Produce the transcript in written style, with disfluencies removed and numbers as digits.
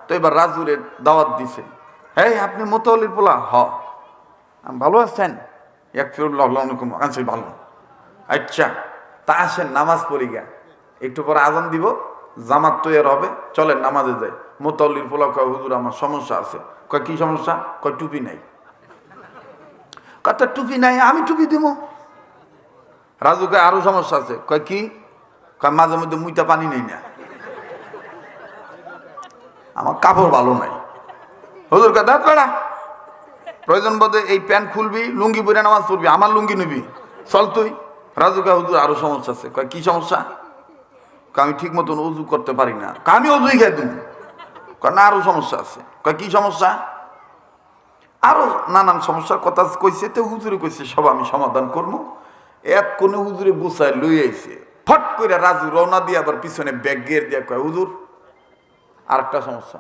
তো এবার রাজুরে দাওয়াত দিছে, হ্যাঁ আপনি মোতাওয়াল্লির পোলা? ভালো আছেন? আছি ভালো। আচ্ছা তা আসেন নামাজ পড়ি গা, একটু পরে আজান দিব, জামাত তৈয়ার হবে, চলেন নামাজে যাই। মোতাওয়াল্লির পোলা কয় হুজুর আমার সমস্যা আছে। কয় কি সমস্যা? কয় টুপি নাই। কত টুপি নাই, আমি টুপি দিব। রাজু কয় আরো সমস্যা আছে। কয় কি? কয় মাঝে মধ্যে মুইটা পানি নেই না, আমার কাপড় ভালো নাই। হুজুর কয় দাঁত বেড়া, প্রয়োজন বোধে এই প্যান্ট খুলবি, লুঙ্গি পরে নামাজ পড়বি, আমার লুঙ্গি নিবি, চল তুই। রাজু কয় হুজুর আরো সমস্যা আছে। কয় কি সমস্যা? কয় আমি ঠিক মতন উজু করতে পারি না। আমি উজুই খাই দিন। কয় না আরো সমস্যা আছে। কয় কি সমস্যা? আরো নানান সমস্যার কথা কইছে। তো হুজুরে কইছে সব আমি সমাধান করবো। এক কোনে হুজুরে গুছায় লই আইছে। ফট করে রাজু রওনা দিয়ে আবার পিছনে ব্যাগ গিয়ে দিয়ে কয় হুজুর আর একটা সমস্যা।